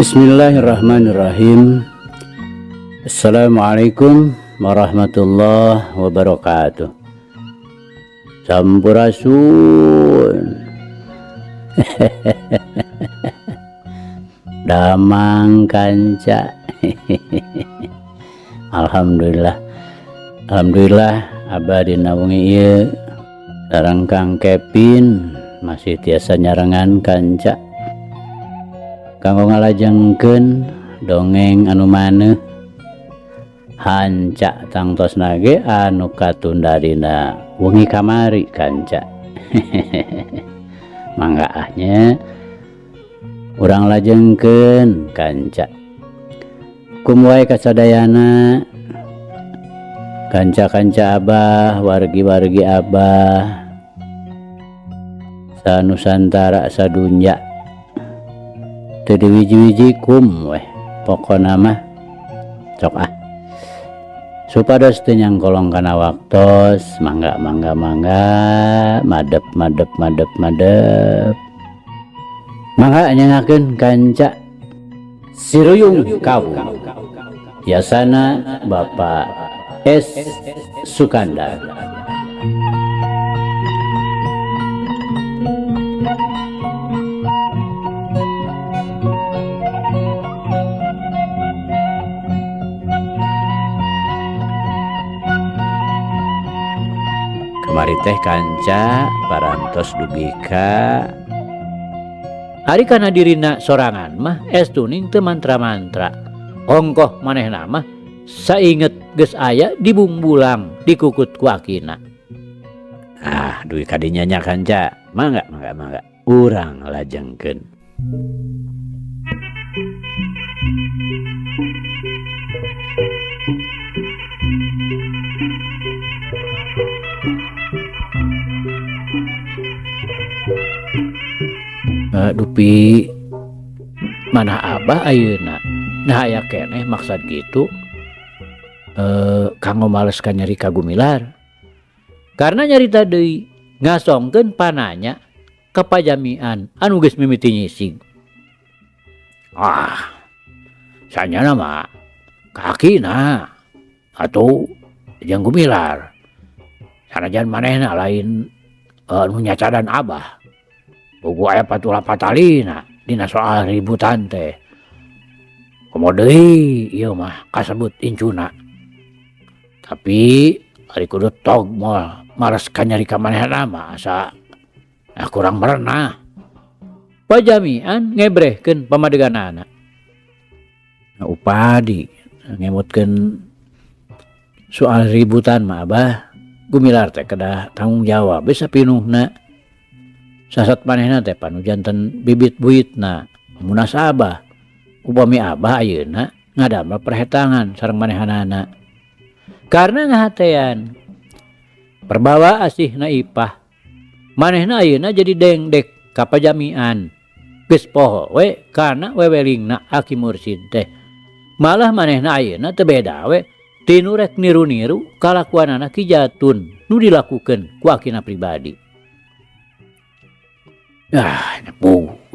Bismillahirrahmanirrahim. Assalamualaikum warahmatullahi wabarakatuh. Sampurasun. Damang kanca. Alhamdulillah. Alhamdulillah abadi naungi ieu sareng Kang Kevin masih tiasa nyarengan kanca kanggo ngalajengkeun dongeng anu maneh hanca tangtos nage anu katunda dina wengi kamari kanca. Mangga ahnya urang lajengkeun kanca kumwae kasadayana kanca-kanca abah wargi-wargi abah sanusantara sadunya teu diwiji-wiji kum weh pokona mah sok supados teu nyangkolong kana waktos mangga madep mangga nyangakeun kanca Siruyung Kawu biasana Bapak S. Sukandar. Kemari teh kanca parantos dubika ari kana dirina sorangan mah estuning teu mantra-mantra ongkoh manehna mah sainget geus aya dibumbulang dikukut ku akina. Duy kadinya nya kanca mangga urang lajengkeun. Dupi mana abah ayeuna nah aya keneh maksud gitu kanggo males ka nyari ka Gumilar karena nyarita deui ngasongkeun pananya ka pajamian anu geus mimiti nyising. Sanyana mah kakina atuh jeung Gumilar sanajan manehna lain nu nyacadan abah buku aya patulah patalina dina soal ributan teh komo deui ieu mah kasebut incuna tapi ari kudu tog moal maras ka nyari ka manehna mah asa kurang merenah pajamian ngebrehkeun pamadeganana upadi ngemutkeun soal ributan mah abah Gumilar teh kedah tanggung jawab bisa pinuhna sasat manehna teh panu janten bibit buitna munasabah upami abah ayeuna ngadamel perhetangan sareng manehanana karena ngahatean perbawa asihna ipah manehna ayeuna jadi dengdek ka pajamian geus poho we kana wewelingna Aki Mursid teh malah manehna ayeuna teu beda we tinu rek niru-niru kalakuanana Ki Jatun nu dilakukeun ku akina pribadi.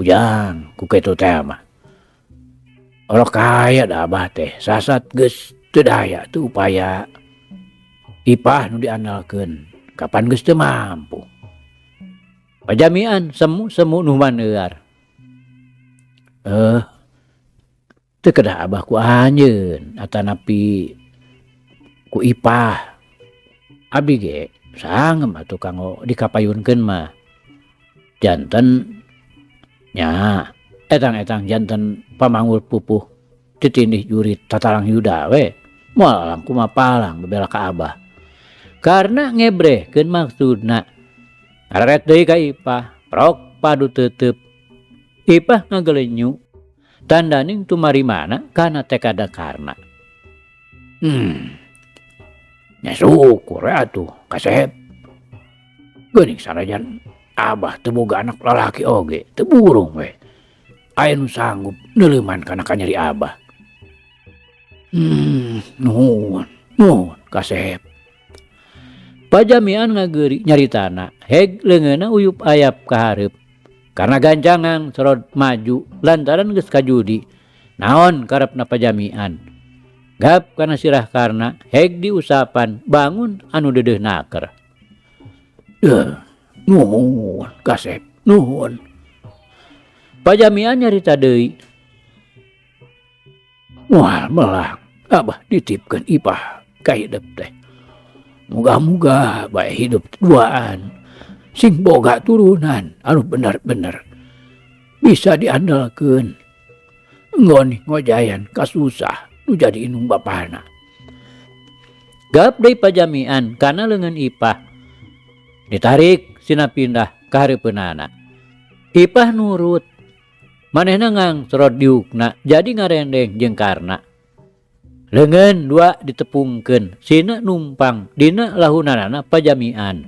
Ujang ku kitu teh mah ora kaya da abah teh sasat geus teu daya teu upaya ipah nu diandalkeun kapan geus teu mampu pajamian semu nu maneuar teu kedah abah ku anjeun atanapi ku ipah abdi ge sangem atuh kanggo dikapayunkeun mah janten nya etang janten pamanggul pupuh titindih jurit tatalang yuda we moal alang kumapalang bebela ka abah karena ngebrehkeun maksudna ngaret deui ka ipah prok padu teuteup ipah ngagelenyu tandaning tumarimana kana tekada karna nya syukur atuh kasep geuning sanajan abah teu boga anak lalaki oge teu burung we aya nu sanggup neuleuman kana kanyari abah. Nuhun kasep pajamian ngageuri nyaritana heg leungeunna uyup ayap ka hareup karena ganjangan sorot maju lantaran geus kajudi Naon karepna pajamian? Gap kana sirah karna heg diusapan bangun anu deudeuh naker. Nuhun Kasep, nuhun. Pajamian nyarita deui. Wah melah abah ditipkeun Ipah ka hidup teh. Muga-muga bae hidup duaan sing boga turunan anu bener-bener bisa diandalkeun. Ngon ngojayan kasusah nu jadi inung bapana. Gap deui pajamian kana leungeun Ipah. Ditarik sina pindah ka hareupeunana. Ipah nurut. Manehna ngangcrot diukna jadi ngarendeng jeung karna. Leungeun dua ditepungkeun sina numpang dina lahunanana pajamian.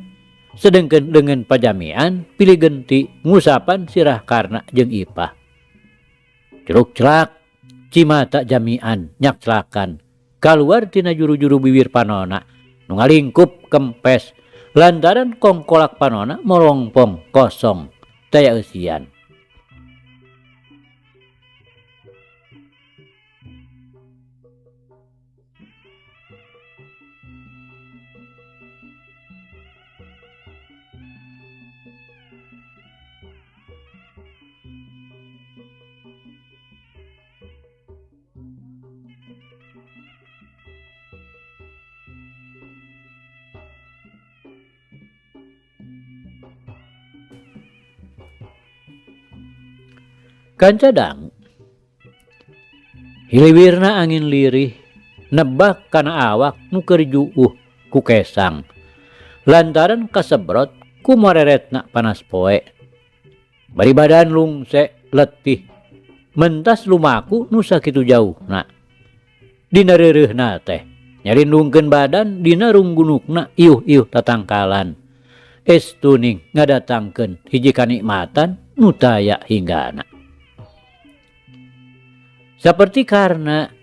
Sedengkeun leungeun pajamian pilih genti ngusapan sirah karna jeung Ipah. Curug celak cimata jamian nyak celakan kaluar tina juru-juru bibir panona nu ngalingkup kempes lantaran kongkolak panona molongpong kosong taya eusian. Kancadang hiliwirna angin lirih nebak kana awak nu keur juuh ku kesang lantaran kasebrot ku moreretna panas poe. Bari badan lungse letih mentas lumaku nu sakitu jauhna. Dina reureuhna teh nyarindungkeun badan dina runggunukna iuh-iuh tatangkalan. Estuning ngadatangkeun hiji kanikmatan nu taya hinggana. Saperti karna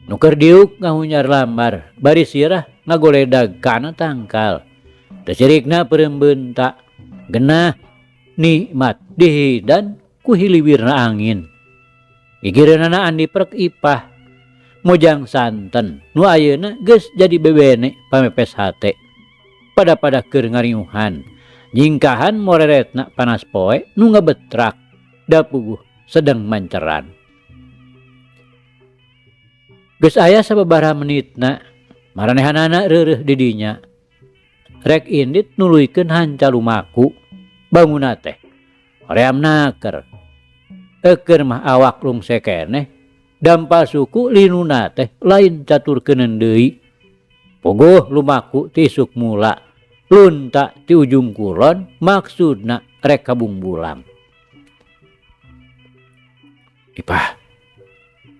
nu keur diuk ngahunyar lambar bari sirah ngagoledag kana tangkal. Teu cirikna peurembeunta genah nikmat dihidan ku hiliwirna angin. Gigireunana andi perek Ipah mojang santen nu ayeuna geus jadi bebene pamepes hate. Pada keur ngariuhan nyingkahan moreretna panas poe nu ngabetrak da puguh sedeng manceran. Geus aya sababaraha menitna maranehanana reureuh di dinya. Rek indit nuluykeun hanca lumaku banguna teh hoream naker. Eukeun mah awak lungse keneh dampal suku linuna teh lain caturkeuneun deui. Puguh lumaku ti isuk mula lunta ti ujung kulon maksudna rek kabungbulang. Ipah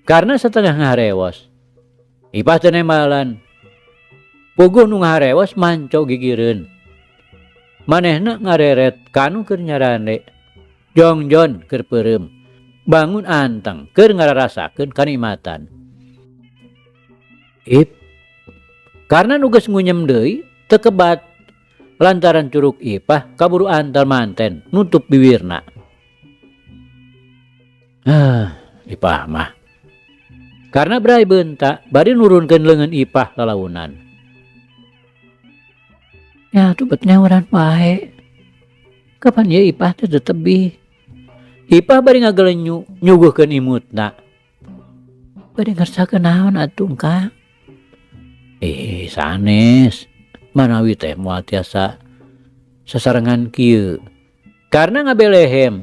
karena setengah ngaharewos Ipah teu nembalan. Puguh nu ngaharewos manco gigireun. Manehna ngareret kanu keur nyarande. Jongjon keur peureum. Bangun anteng keur ngararasakeun kanikmatan. Karena nu geus ngunyem deui teu kebat lantaran curug Ipah kaburu antal manten nutup bibirna. Ipah mah karena berai beunta bari nurunkeun leungeun Ipah lalaunan. Ya tubet nyawaran wae. Kapan ye Ipah teh tebih. Ipah bari ngagelenyu nyuguhkeun imutna. Bari ngarsakeun naon atuh Kang? Sanes manawi teh moal tiasa sasarengan kieu. Karena ngabelehem.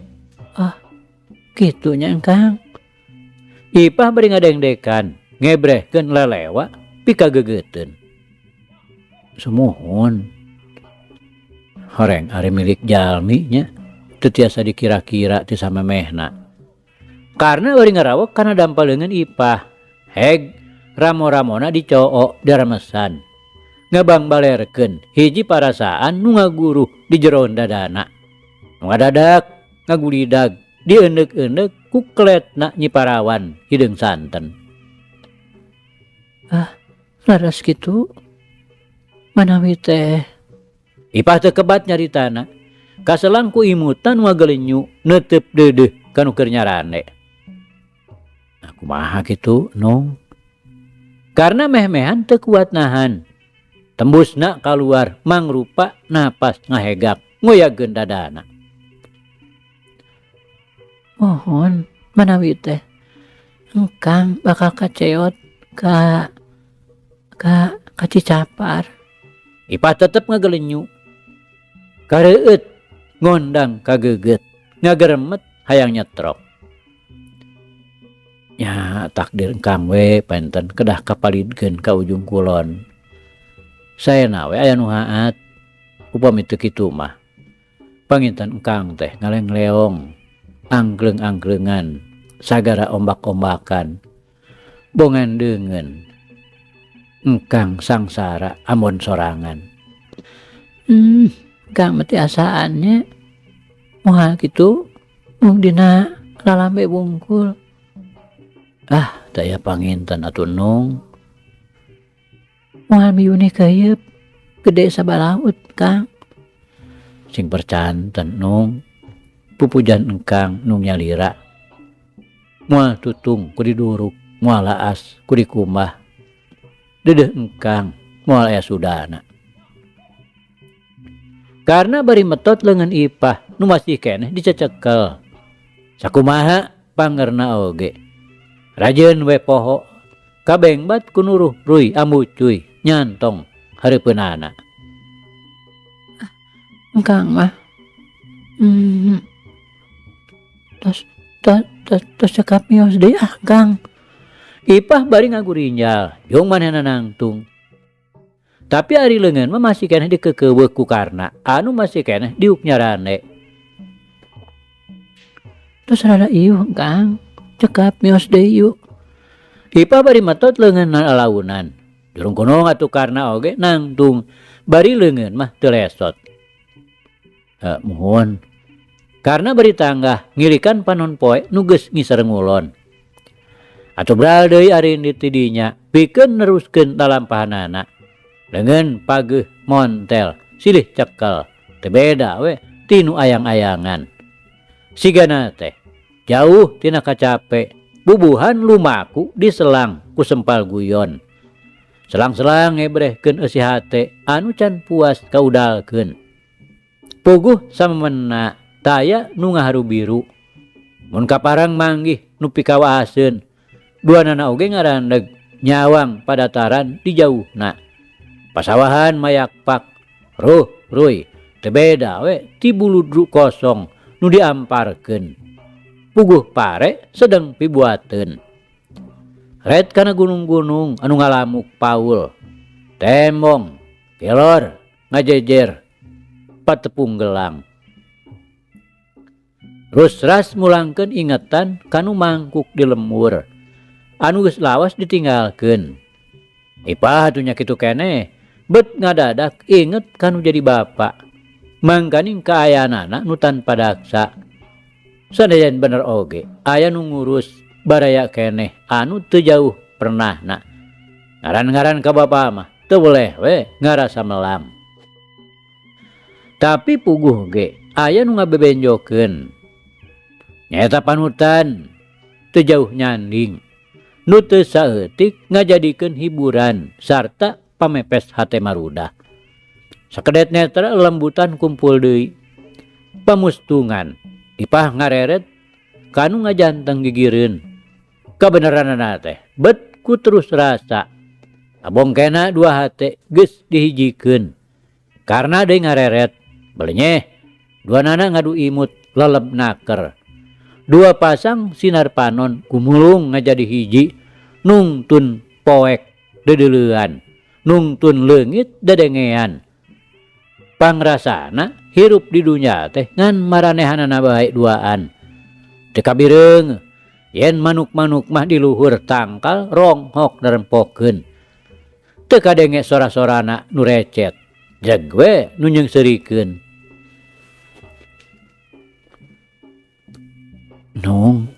Kitu nya Kang. Ipah bari ngadengdekan ngebrehkeun lelewa pikageugeuteun. Sumuhun. Horeng ari milik jalmi nya teu tiasa dikira-kira ti samemehna. Karena bari ngarawok kana dampal leungeun Ipah. Heg ramo-ramona dicoo daramesan. Ngabangbalerkeun hiji parasaan nu ngaguruh di jero dadana. Nu ngadadak ngagulidag diendeuk-endeuk ku kletna Nyi Parawan hideung santen. Laras kitu manawi teh. Ipah teu kebat nyaritana. Kaselang ku imutan ngagelenyu neuteub deudeuh kanu keur nyarande. Kumaha gitu Nung? Karena meh-mehan teu kuat nahan. Tembusna keluar mangrupa napas ngahegak ngoyageun dadana. Mohon manawi teh engkang bakal kaceot ka Cicapar. Ipah tetep ngagelenyu. Kareueut ngondang kageget ngageremet hayang nyetrok. Ya takdir engkang we penten kedah kapalidkeun ka ujung kulon. Saena we aya nu haat. Upami teu kitu mah panginten engkang teh ngaleng-leong, angkleng-angklengan, sagara ombak-ombakan, bongan deungeun engkang sangsara amun sorangan. Engkang mati asaannya moal kitu mung dina lalambe bungkul. Daya panginten atuh Nung. Moal miyune kayeup gede sabalaut Kang. Sing percanten Nung. Pupujan engkang Nung nyalira. Moal tutung ku diduruk, moal laas ku dikumah. Dedeh engkang moal aya sudana. Karena bari metot leungeun Ipah nu masih keneh dicecekel. Sakumaha pangerna oge. Rajeun we poho kabengbat ku nuruh ruy ambu cuy nyantong hareupeunana. Engkang mah tos cekap mios deui Kang. Ipah bari ngagurinjal yung manehna nangtung. Tapi ari leungeun mah masih keneh dikekeuweuk ku Karna anu masih keneh diuk nyarane. Tos rada ieuh Kang, cekap mios deui yuk. Ipah bari metot leungeun alaunan. Durung kuno atuh Karna oge nangtung bari leungeun mah teu lesot. Muhun. Karna bari tanggah ngilikan panon poe nu geus ngisareng ulon. Atuh bral deui ari di tidinya pikeun neruskeun lalampahanana. Leungeun pageuh montel silih cekel teu beda we ti nu ayang-ayangan. Sigana teh jauh tina kacape bubuhan lumaku diselang ku sempal guyon. Selang-selang ngebrehkeun eusi hate anu can puas kaudalkeun. Puguh samemena taya nu ngaharu biru. Mun kaparang manggih nu pikawaaseun. Duanana oge ngarandeg nyawang padataran di jauhna. Pasawahan mayakpak ruh ruy teu beda we ti buludru kosong nu diamparkeun. Puguh pare sedeng pibuateun. Ret kana gunung-gunung anu ngalamuk paul. Tembong, kelor, ngajejer, patepung gelang. Rusras mulangkeun ingetan kanu mangkuk di lemur. Anu geus lawas ditinggalkeun. Ipah atuh nya kitu keneh, bet ngadadak inget kanu jadi bapa. Mangkaning kaayanana nu tanpa daksa. Sandayan bener oge, aya nu ngurus baraya keneh anu teu jauh pernahna. Ngaran-ngaran ka bapa mah teu boleh we ngarasa melam. Tapi puguh ge aya nu ngabebenjokeun. Nyaeta panutan teu jauh nyanding. Nu teu saeutik ngajadikeun hiburan sarta pamepes hate marudah. Sakedet netra lembutan kumpul deui. Pamustungan Ipah ngareret kanu ngajanteng gigireun. Kabeneranana teh bet ku terus rasa. Abongkena dua hate geus dihijikeun. Karna deui ngareret belenyeh duanana ngadu imut leleb naker. Dua pasang sinar panon kumulung ngajadi hiji nungtun poek dedeleuan, nungtun leungit dedengean. Pangrasana hirup di dunya teh ngan maranehanana bae duaan. Teu kabireung yen manuk-manuk mah di luhur tangkal ronghok nerempokeun. Teu kadenge sora-sorana nu recet. Jeg we nu nyeungseurikeun. Nung.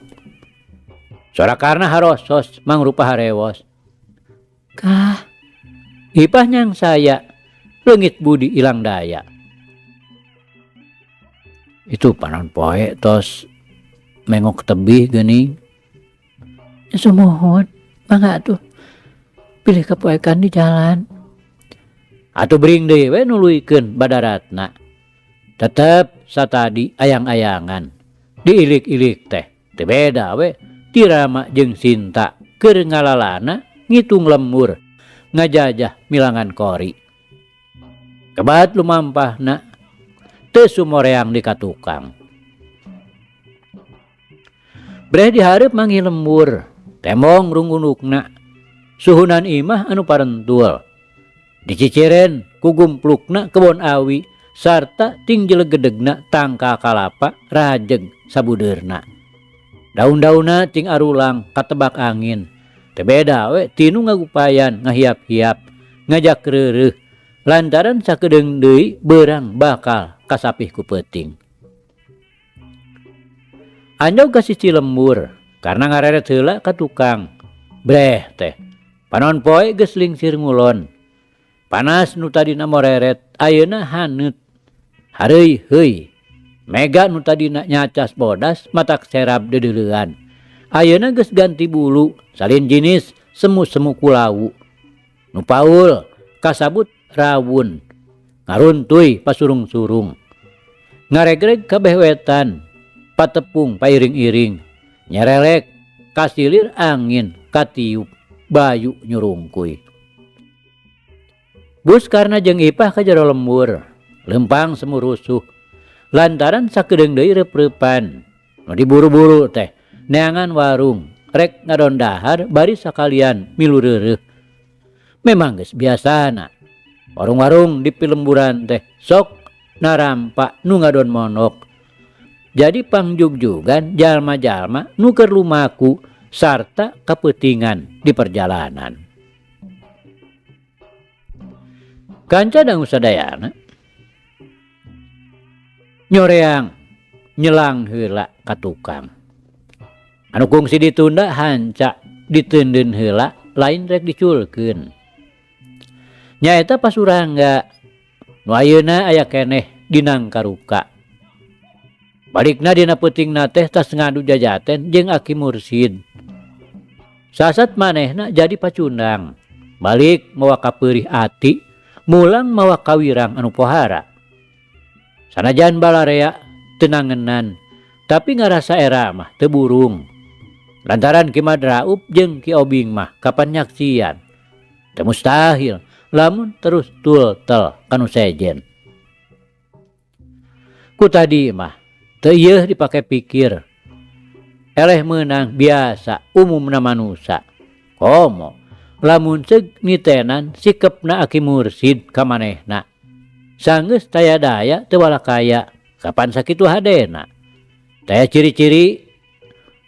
Sora Karna harosos mangrupa harewos. Kah, Ipah nyang saya leungit budi ilang daya. Itu panon poe tos mengok tebih geuning. Sumohon, mangga tuh pilih kepoekan di jalan. Atuh bring deui we nuluykeun badaratna. Tetep satadi ayang-ayangan. Diilik-ilik teh teu beda we ti Rama jeung Sinta keur ngalalana ngitung lembur ngajajah milangan kori. Kebat lumampahna teu sumoreang di katukang. Breh dihareup mangih lembur, temong runggunukna. Suhunan imah anu parentul. Diciciren ku gumplukna kebon awi sarta ting jelegedegna tangka kalapa rajeg sabudeurna. Daun-daunna ting arulang katebak angin. Teu beda we tinu ngagupayan ngahiap-hiap ngajak reureuh lantaran sakedeung deui beurang bakal kasapih ku peuting. Anjog ka sisi lembur karena ngareret heula ka tukang. Breh teh panon poe geus lingsir ngulon. Panas nu tadina moreret ayeuna haneut. Hareuy heuy. Mega nu tadina nyacas bodas matak serab dedeuleuan. Ayeuna geus ganti bulu salin jinis semu-semu kulau. Nu paul kasabut rawun. Ngaruntuy pasurung-surung. Ngaregreg kabeh wetan. Patepung pairing-iring. Nyerelek kasilir angin katiup bayu nyurungkuy. Bus karena jeung Ipah ka jero lembur. Lempang semu rusuh. Lantaran sakedeung deui reup-reupan. Nu diburu-buru teh neangan warung. Rek ngadondahar bari sakalian milu reureuh. Memang geus biasana. Warung-warung di pilemburan teh sok narampa nu ngadon monok. Jadi pangjugjugan jalma-jalma nu keur lumaku sarta kapeutingan di perjalanan. Kanca dangu sadayana nyoreang nyelang heula ka tukang. Anu kungsi ditunda hanca diteundeun heula lain rek diculkeun. Nyaeta pasurangga nu ayeuna aya keneh di Nangkaruka. Balikna dina peutingna teh tas ngadu jajaten jeung Aki Mursid. Sasat manehna jadi pacundang. Balik mawa kapeurih ati, mulang mawa kawirang anu pohara. Sanajan balarea teu nangenan, tapi ngarasa era mah teu burung. Lantaran Ki Madraup jeung Ki Obing mah kapan nyaksian. Teu mustahil lamun terus tultel kanu sejen. Ku tadi mah teu ieuh dipake pikir. Eleh meunang biasa umumna manusa. Komo lamun ceuk nitenan sikepna Aki Mursid ka manehna. Sanggeus taya daya teu walakaya kapan sakitu hadena. Taya ciri-ciri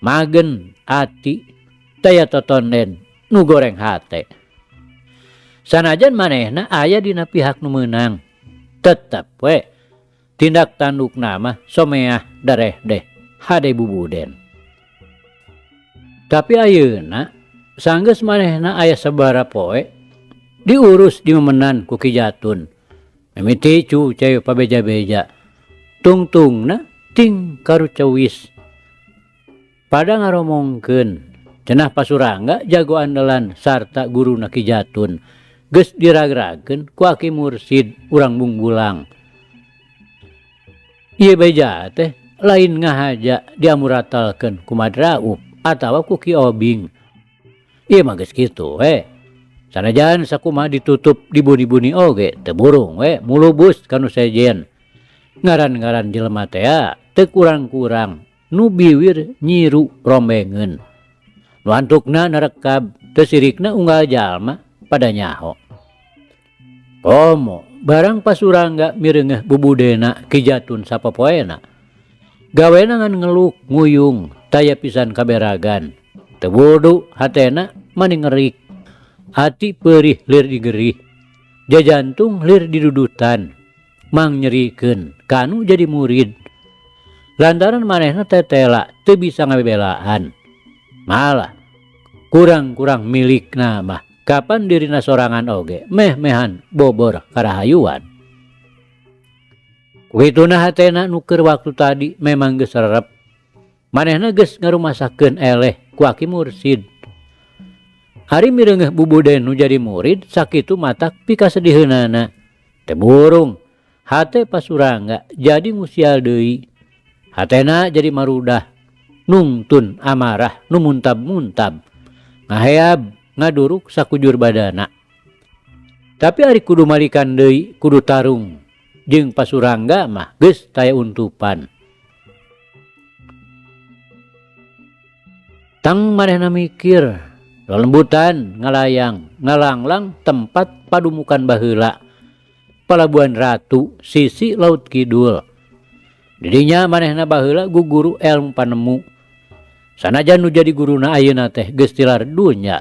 magen ati, taya totonden nu goreng hate. Sanajan manehna aya dina pihak nu meunang, tetep we tindak tanduk nama someah dareh deh hade bubuden. Tapi ayeuna sanggeus manehna aya sabara poe diurus di memenan ku Ki Jatun. Mimiti cucai pabeja-beja. Tungtungna ting karucewis. Pada ngaromongkeun cenah pasurangga jago andalan sarta guruna Ki Jatun geus diragrageun ku Aki Mursid urang Bungbulang. Ieu beja teh lain ngahaja diamuratalkeun ku Madraup atawa ku Ki Obing. Ieu mah geus kitu we. Sanajan sakumaha ditutup dibuni-buni oge teu burung we mulubus kanu sejen. Ngaran-ngaran jelema teh teu kurang-kurang nu biwir nyiru rombengeun. Nu antukna narekab teu sirikna unggal jalma pada nyaho. Komo barang pasurangga mireungeuh bubudena Ki Jatun sapopoena. Gawena ngan ngeluk nguyung taya pisan kaberagan. Teu bodo hatena mani ngerik. Ati peurih lir digerih. Jajantung lir didudutan. Mang nyerikeun kanu jadi murid. Lantaran manehna tetela teu bisa ngabebelaan. Malah kurang-kurang milikna mah kapan dirina sorangan oge meh-mehan bobor karahayuan. Kuituna hatena nu keur waktu tadi memang geus rerep. Manehna geus ngarumasakeun eleh ku Aki Mursid. Ari mireungeuh Bubuden nu jadi murid sakitu matak pika sediheunana. Teh burung hate Pasurangga jadi musial deui. Hatena jadi marudah, nungtun amarah nu muntab-muntab, ngaheab ngaduruk sakujur badana. Tapi ari kudu malikan deui kudu tarung, jeung Pasurangga mah geus taya untupan. Tang manehna mikir, lembutan ngalayang ngalanglang tempat padumukan baheula Palabuhan Ratu sisi Laut Kidul. Didinya manehna baheula guguru elmu panemu. Sanajan nu jadi guruna ayeuna teh geus tilar dunya,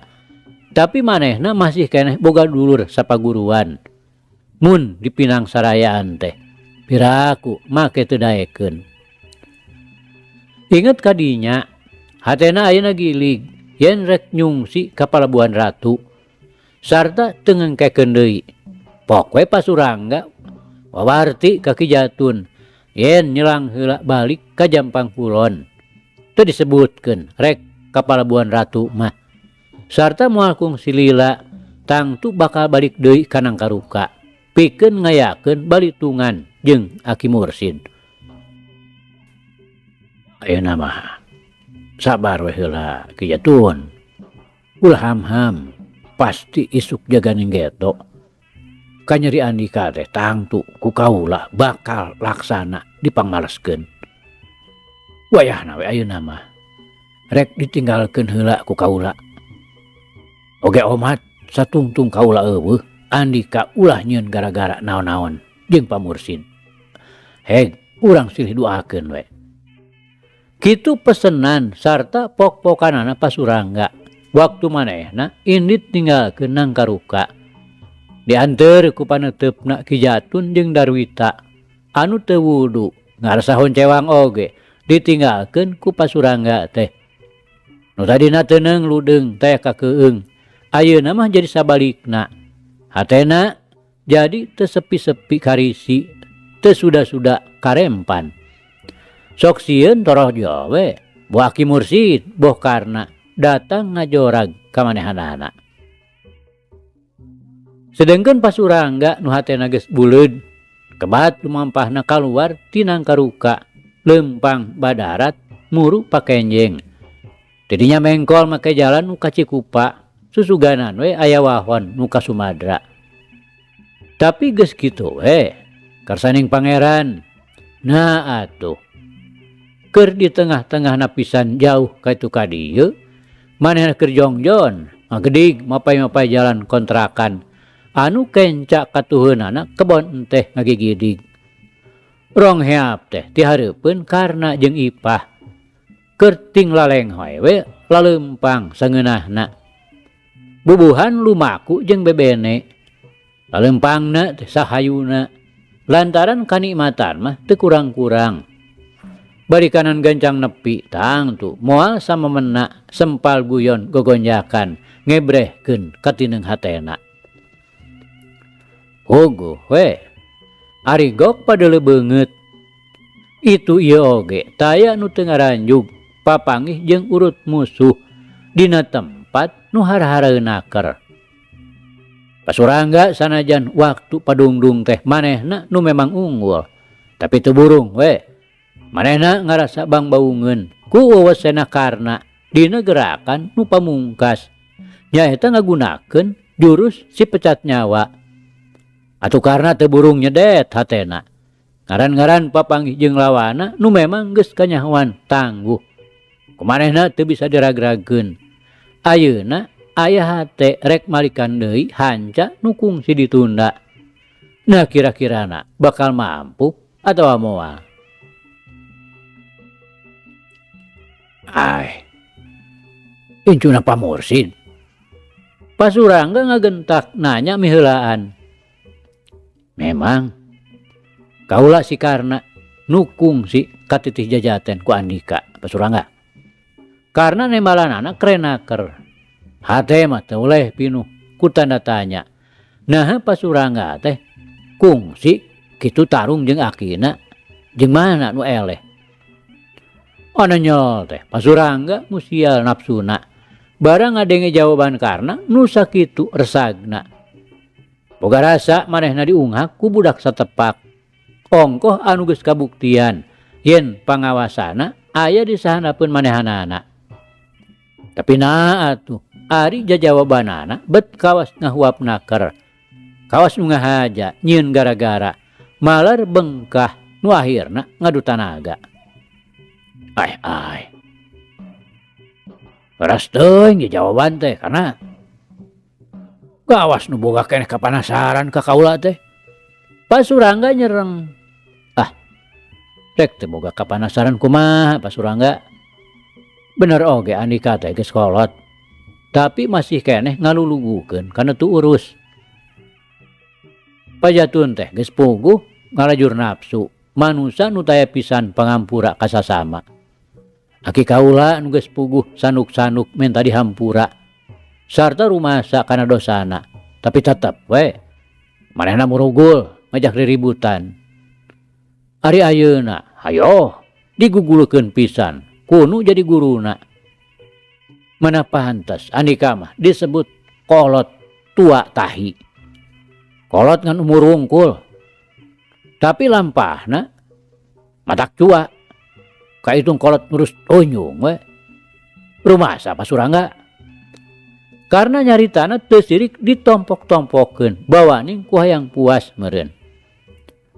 tapi manehna masih keneh boga dulur sapaguruan. Mun di Pinang Sarayaan teh piraku make teu daekeun. Inget kadinya hatena ayeuna gilig yen rek nyungsi ka Palabuhan Ratu sarta teu ngengkekeun deui. Pok we Pasurangga wawarti ka Ki Jatun yen nyelang heula balik ka Jampang Kulon. Teu disebutkeun rek ka Palabuhan Ratu mah. Sarta moal kungsi lila tangtu bakal balik deui ka Nangkaruka pikeun ngayakeun balitungan jeung Aki Mursid. Ayeuna mah sabar we heula Ki Jatun. Ulah ham-ham pasti isuk jaganing geto. Kanyeri Andika teh tangtu ku kaula bakal laksana dipangmaleskeun. Wayahna we ayeuna mah rek ditinggalkeun heula ku kaula. Oge omat satungtung kaula eueuh Andika ulah nyieun gara-gara naon-naon jeung Pamursid. Heg urang silih duakeun we. Kitu pesenan sarta pok-pokanana Pasurangga. Waktu manehna indit tinggalkeun Nangkaruka. Dianteur ku paneutepna Ki Jatun jeung Darwita anu teu wudu ngaresahon cewang oge ditinggalkeun ku Pasurangga teh. Nu tadina teuneng ludeung teh kakeueung, ayeuna mah jadi sabalikna. Hatena jadi teu sepi-sepi karisi, teu suda-suda karempan. Sok sieun torojo we, boh Aki Mursid boh karna datang ngajorag ka manehanana. Sedengkeun Pasurangga nu hatena geus buleud, kebat lumampahna kaluar ti Nangkaruka, lempang badarat muru pakenjeng. Didinya mengkol make jalan nu ka Cikupa, susuganan we aya wahon nu ka Sumadra. Tapi geus kitu we, karsaning pangeran. Nah atuh, keur di tengah-tengah napisan jauh ka itu ka dieu, manehna keur jongjon, ngagedig mapai-mapai jalan kontrakan anu kenca katuheunana kebon teh ngagigidig. Rong heap teh ti hareupeun karna jeung Ipah keur ting lalenghoy we laleumpang sangeunahna. Bubuhan lumaku jeung bebene. Laleumpangna teh sahayuna lantaran kanikmatan mah teu kurang-kurang. Bari kanan gancang nepi tangtu moal samemena sempal guyon gogonjakan ngebrehkeun katineung hatena. Ogo we ari gok padele beungeut. Itu ieu oge taya nu teu ngaranjug papanggih jeung urut musuh dina tempat nu hara-hareunaker. Pasurangga sanajan waktu padungdung teh manehna nu memang unggul, tapi teu burung we. Manehna ngarasa bangbaungeun ku wewesena karna dina gerakan nu pamungkas nyaeta ngagunakeun jurus si pecat nyawa. Atuh karna teu burung nyedet hatena. Ngaran-ngaran papanggih jeung lawana nu memang geus kanyahoan tangguh. Kumanehna teu bisa dirag-ragkeun. Ayeuna aya hate rek malikan deui hanca nu kungsi ditunda. Nah kira-kirana bakal mampu atawa moal. Ai, incuna Pamursid. Pasurangga ngagentak nanya miheulaan. Memang kaula si karna nukung si katitih jajaten ku Andika Pasurangga. Karna nembalanana kerenaker. Hate mah teu oleh pinuh ku tanda tanya. Nah Pasurangga teh kungsi kitu tarung jeung akina jeung mana nu eleh. Ana nyol teh Pasurangga musial nafsuna barang ngadenge jawaban karena nu sakitu resagna. Boga rasa manehna diunghak ku budak satepak. Ongkoh anu geus kabuktian yen pangawasana aya di sahanapeun manehanana. Tapi nah atuh ari jawabanana bet kawas ngahuap naker. Kawas nu ngahaja nyieun gara-gara malar bengkah nu akhirna ngadu tanaga. Ai. Ras teuing jawaban teh karena gawas nu boga keneh kapanasaran ka kaula teh. Pasurangga nyereng. Rek teh boga kapanasaran kumaha Pasurangga. Bener oge Andika teh geus kolot. Tapi masih keneh ngalulugukeun kana tu urus. Pajatun teh geus puguh ngalajur nafsu. Manusa nu taya pisan pangampura ka sasama. Aki kaula nu geus puguh sanuk-sanuk menta dihampura. Sarta rumasa kana dosana. Tapi tetep we manehna murugul ngajak riributan. Ari ayeuna hayo digugulkeun pisan kudu jadi guruna. Mana pantes Andika mah disebut kolot tua tahi. Kolot ngan umur wungkul. Tapi lampahna matak cua. Kaitung kolot ngurus onyong we. Rumasa Pasurangga. Karena nyaritana teu sirik ditompok-tompokeun bawaning ku hayang puas meureun.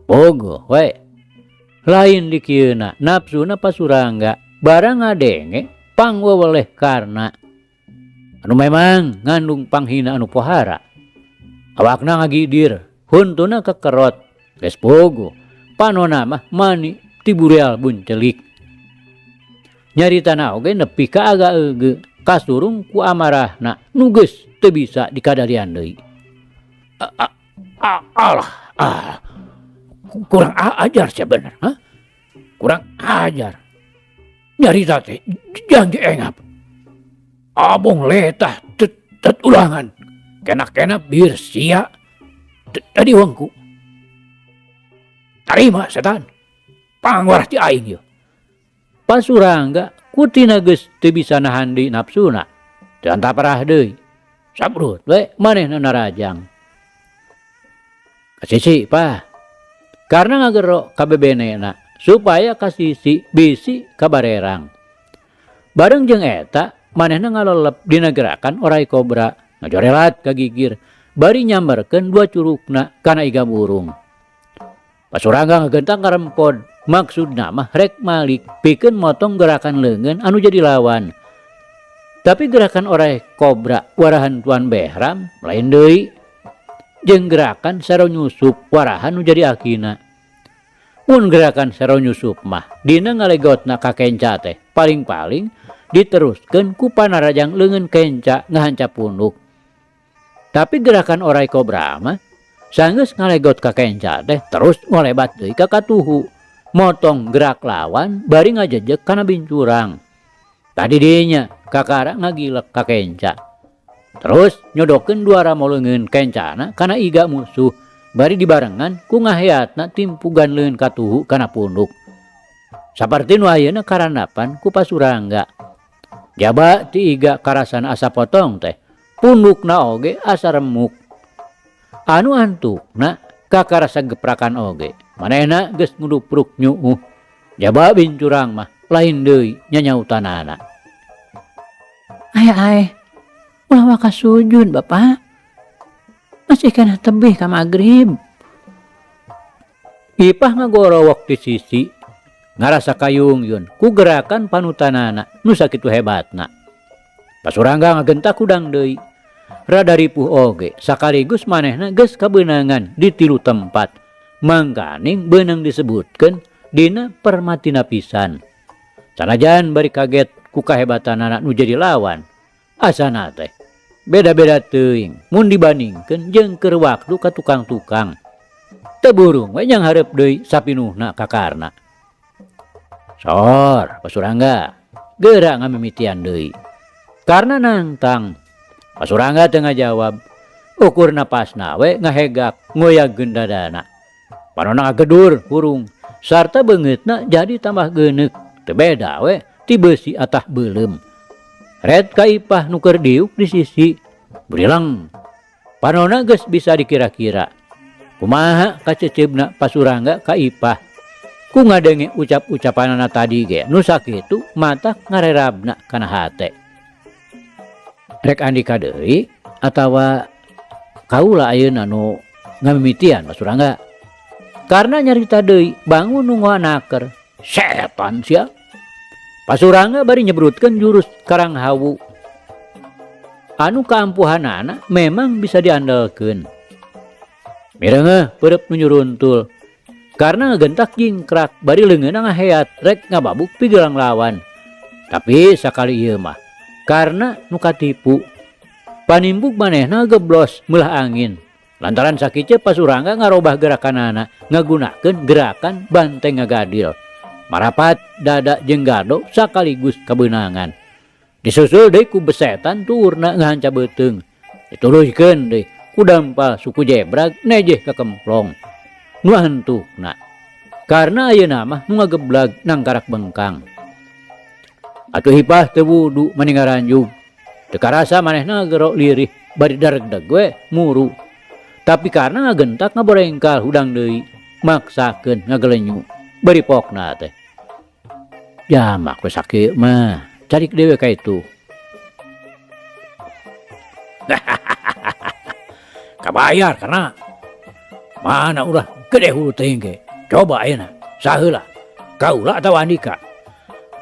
Bogoh we. Lain di kieuna nafsuna Pasurangga barang ngadenge pangweweleh karena anu memang ngandung panghina anu pohara. Awakna ngagidir, huntuna kekerot, geus bogo, panona mah mani tibureal buncelik. Nyaritana oge nepi ka aga euge, kasurung ku amarahna, nu geus teu bisa dikadarian deui. Kurang ajar sia bener, ha? Kurang ajar. Nyarita teh janji engap. Abong letah tet ulangan. Kena bir sia tadi wengku. Tarima setan. Pangwarah ti aing ieu. Pasurangga kutina geus teu bisa nahan di nafsuna. Teu antaparah deui. Sabrut we manehna narajang. Kasisi Pak. Karena ngagero kabebenena supaya kasisi bisi kabarerang. Bareng jeung eta manehna ngalelep dina gerakan orai kobra. Ngajorelat kagigir bari nyamberkeun dua curugna kana iga burung. Pasurangga ngagentang karempod maksudna mah rek malik pikeun motong gerakan leungeun anu jadi lawan. Tapi gerakan orai kobra warahan Tuan Behram lain deui jeung gerakan sero nyusup warahan nu jadi akina. Mun gerakan sero nyusup mah dina ngalegotna ka kenca teh paling-paling diteruskeun ku panarajang leungeun kenca ngahanca punduk. Tapi gerakan orai kobra mah sanggeus ngalegot ka kenca teh terus ngolebat deui ka katuhu. Motong gerak lawan bari ngajejeg kana bincurang. Tadi dinya kakara ngagilek ka kenca. Terus nyodokeun dua ramo leungeun kencana kana iga musuh bari dibarengan ku ngaheatna timpugan leungeun katuhu kana punduk. Saperti nu ayeuna karandapan ku Pasurangga. Jaba ti iga karasan asa potong teh. Pundukna oge asa remuk. Anu antukna kakarasa geprakan oge. Manehna geus ngudupruk nyuuh. Jaba bincurang mah lain deui nyanyautanana. Ai. Ulah waka sujud Bapak. Masih kana tebih ka magrib. Ipah ngagorowok ti sisi. Ngarasa kayungyun ku gerakan panutanana nu sakitu hebatna. Pasurangga ngagentak udang deui. Rada ripuh oge sakaligus manehna geus kabeunangan di tilu tempat. Mangkaning beunang disebutkeun dina permatina pisan. Sanajan bari kaget ku kahebatanana nu jadi lawan. Asana teh beda-beda teuing mun dibandingkeun jeung keur waktu ka tukang-tukang. Teu burung we nyang hareup deui sapinuhna kakarna. Sor Pasurangga geura ngamimitian deui. Karena nantang Pasurangga teu ngajawab. Ukurna pasna we ngahegak ngoyagkeun dadana. Panonna ngagedur hurung sarta beungeutna jadi tambah geuneuk. Teu beda we ti beusi atah beuleum. Red kaipah nuker diuk di sisi. Berilang. Panona geus bisa dikira-kira. Kumaha kacecebna Pasurangga kaipah. Ku ngadenge ucap-ucapanana tadi ge. Nu sakitu mata ngarerabna kana hate. Rek andika deui atawa kaula ayeuna nu ngamimitian Pasurangga. Karena nyarita deui bangun nu nganaker. Setan sia. Pasurangga bari nyebrutkeun jurus Karang Hawu. Anu kaampuhanana memang bisa diandalkeun. Mireungeuh peureup nu nyuruntul. Karena ngegentak jingkrak bari leungeunna ngaheat rek ngababuk pigelang lawan. Tapi sakali ieu mah karena nu katipu. Panimbuk manehna geblos meulah angin. Lantaran sakieu Pasurangga ngarobah gerakanana ngagunakeun gerakan banteng ngagadil. Marapat dada jeung gado sakaligus kabeunangan. Disusul deui ku besetan turna ngahanca beuteung. Dituruykeun deui ku dampal suku jebrag nejeh ka kemplong. Nu hantukna. Karena ayeuna mah nu ngageblag nang karak bengkang. Atuh hipah teu wudu mani ngaranjug. Teu karasa manehna gerok lirih bari dareg-deg we muru. Tapi karena ngagentak ngaborengkal hudang deui maksakeun ngagelenyu bari pokna teh. Jamak we sakieu mah. Carik dewe ka itu. Kabayar karena mana ulah gede hulu teuing ge. Coba ayeuna saheula kaula atawa Andika.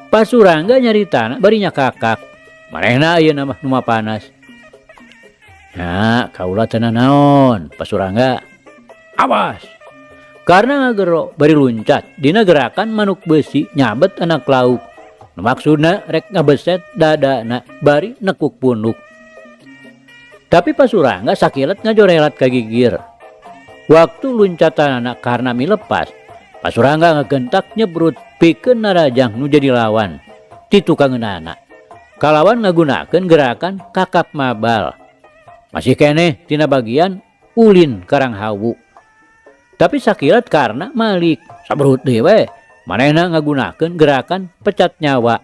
Pasurangga nyaritana bari nyakakak. Manehna ayeuna mah nu panas. Ya, kaula teu naon, Pasurangga. Awas. Karena ngagero bari luncat dina gerakan manuk besi nyabet anak lauk. Maksudna rek ngabeset dadana bari nekuk punduk. Tapi Pasurangga sakilat ngajorelat kagigir. Waktu luncatan anak karena milepas, Pasurangga ngagentak nyebrut pikeun narajang nu jadi lawan. Ti tukangeunana. Kalawan ngagunakeun gerakan kakap mabal. Masih keneh tina bagian ulin Karang Hawu. Tapi sakilat karena malik sabrut deui we. Manehna ngagunakeun gerakan pecat nyawa.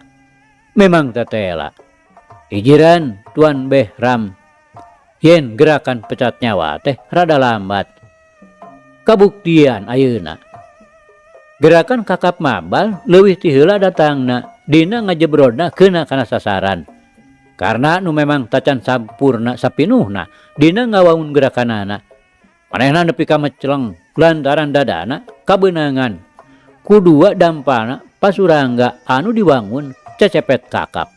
Memang tetela. Ijiran Tuan Behram. Yen gerakan pecat nyawa teh rada lambat. Kabuktian ayeuna. Gerakan kakap mabal leuwih ti heula datangna dina ngajebrodna keuna kana sasaran. Karena nu memang tacan sampurna sapinuhna dina ngawangun gerakanana. Manehna nepi ka mecleng lantaran dadana kabeunangan. Kudua dampana Pasurangga anu diwangun cecepet kakap.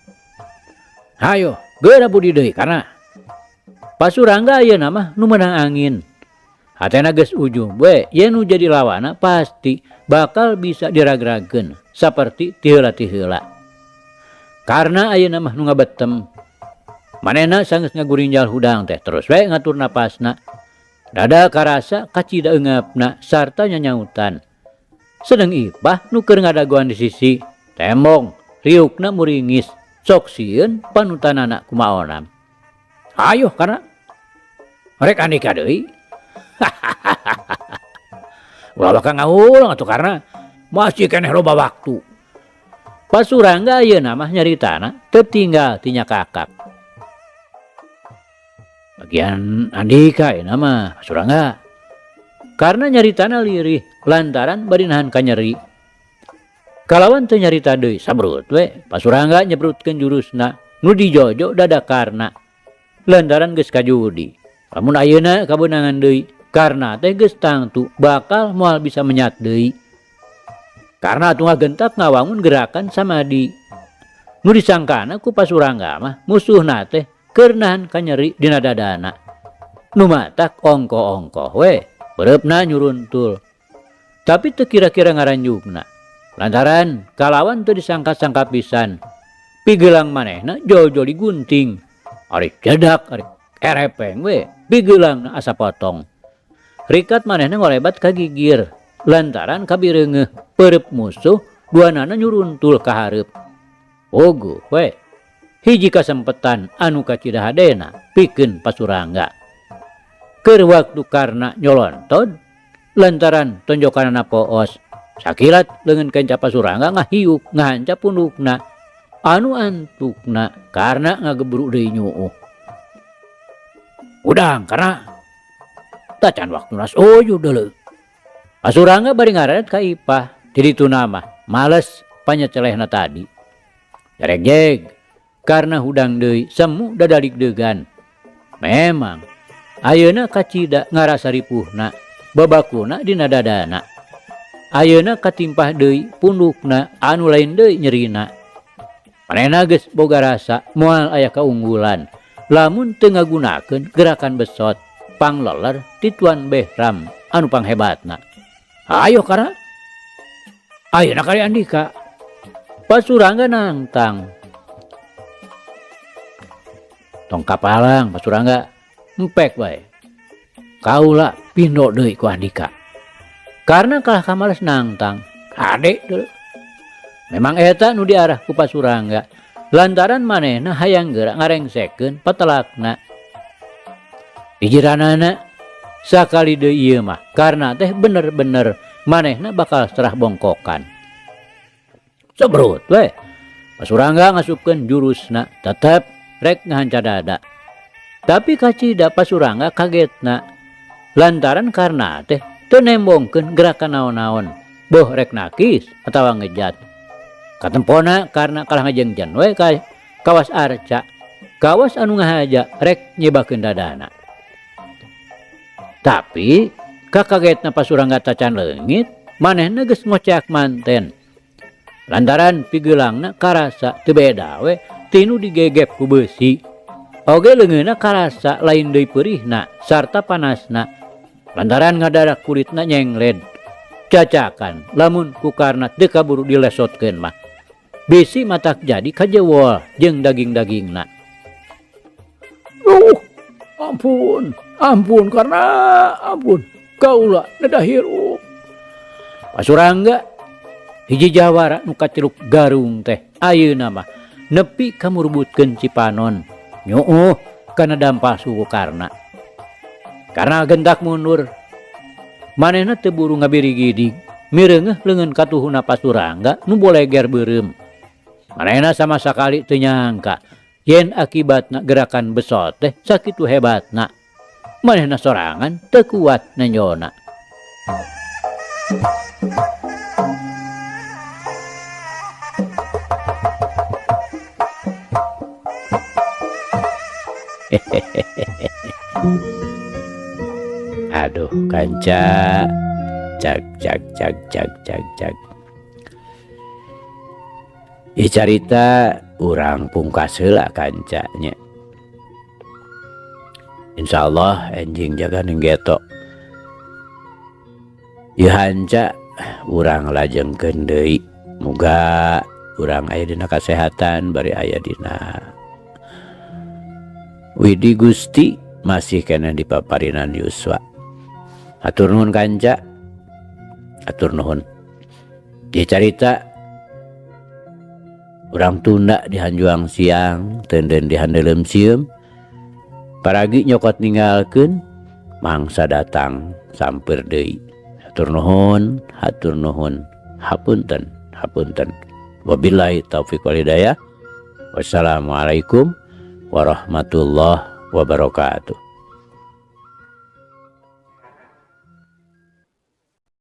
Hayo, geura budi deui karena Pasurangga ayeuna mah nu meunang angin. Hatena geus ujung we, yen nu jadi lawana pasti bakal bisa diragragkeun saperti ti heula. Karena ayeuna mah nu ngabetem. Manehna sanggeus ngagurinjal hudang teh terus we ngatur napasna. Dada karasa kacida eungapna sarta nyanyautan. Sedang ipah nu keur ngadagoan di sisi tembong riukna muringis sok sieun panutanana kumaonam. Ayo karena rek Andika deui. Ulah bakal ngaulang atuh karena masih keneh loba waktu. Pasurangga ayeuna mah nyaritana teu tinggal ti nyakakak. Bagian Andika ayeuna mah Pasurangga. Karena nyaritana lirih lantaran bari nahan ka nyeri. Kalawan teu nyarita deui sabrut we Pasurangga nyebrutkeun jurusna nu dijojo dadakarna. Lantaran geus kajudi. Lamun ayeuna kabeunangan deui karena teh geus tangtu bakal moal bisa menyat deui. Karena atuh ngagentak ngawangun gerakan samadi. Nu disangkana ku Pasurangga mah musuhna teh keur nahan ka nyeri dina dadana. Nu matak ongko-ongko we. Bereupna nyuruntul. Tapi teu kira-kira ngaranjugna. Lantaran kalawan teu disangka-sangka pisan. Pigelang manehna jojo digunting. Ari jedak, ari erepeng we. Pigelang asa potong. Rikat manehna ngolebat ka gigir. Lantaran kabireungeuh peureup musuh duanana nyuruntul ka hareup. Ogo we. Hiji kasempetan anu kacidahadena pikeun Pasurangga. Keur waktu karena nyolonton lantaran tonjokanana poos sakilat leungeun kenca Pasurangga ngahiuk ngahanca pundukna anu antukna karena ngageburu deui nyuuh. Udang karena tacan waktu nas oyu deuleu. Pasurangga bari ngaret ka Ipah di ditu nama males panyecelehna tadi. Jarek jeg karena hudang deui semu dadalik degan. Memang ayeuna kacida ngarasa ripuhna babakuna dina dadana. Ayeuna katimpah deui pundukna anu lain deui nyerina. Manehna geus boga rasa moal aya kaunggulan lamun teu ngagunakeun gerakan besot pangleler ti Tuan Behram anu panghebatna. Ayo kara. Ayeuna kali Andika. Pasurangga nantang. Tong kapalang Pasurangga empek bae. Kaula pindo deui ku Andika. Karena kalah kamales nantang. Ade deuleu. Memang eta nu diarah ku Pasurangga. Lantaran manehna hayang geura ngarengsekeun patelakna. Pikiranana sakali deui ieu mah karena teh bener-bener manehna bakal serah bongkokan. Sebrut we. Pasurangga ngasupkeun jurusna tetep rek ngahanca dada. Tapi kacida Pasurangga kagetna lantaran karena teh teu nembongkeun gerakan naon-naon. Boh rek nakis atawa ngejat. Katempona karena kalah ngajengjan we ka kawas arca. Kawas anu ngahaja rek nyebakeun dadana. Tapi kakagetna Pasurangga tacan leungit manehna geus ngoceak manten. Lantaran pigeulangna karasa teu beda we tinu digegep ku beusi. Oge leungeunna karasa lain deui peurihna sarta panasna. Lantaran ngadadak kulitna nyengled. Cacakan lamun ku karna teu kaburu dilesotkeun mah. Bisi matak jadi kajewol jeung daging-dagingna. Ampun karena ampun. Kaula nedah hirup. Pasurangga hiji jawara nu kaciluk garung teh ayeuna mah nepi ka murbutkeun Cipanon. Nyuuh kana dampah suku karna. Karena gendak mundur. Manehna teu buru ngabiri-gidig. Mireungeuh leungeun katuhuna Pasurangga nu boleger beureum. Manehna sama sakali teu nyangka yen akibatna gerakan besot teh sakitu hebatna. Manehna sorangan teu kuat nenjona. Aduh kanca cak. Carita urang pungkas heula kancanya. Insyaallah enjing jaga nenggeto. Ieu hanca urang lajengkeun deui. Muga urang aya dina kasehatan bari aya dina widi Gusti masih kena dipaparinan yuswa. Atur nuhun kanca. Atur nuhun. Ieu carita urang tunda di hanjuang siang teunden di handelem sieum. Paragi nyokot ninggalkeun mangsa datang samper deui. Hatur nuhun. Hapunten. Wabillahi taufiq wal hidayah. Wassalamualaikum warahmatullahi wabarakatuh.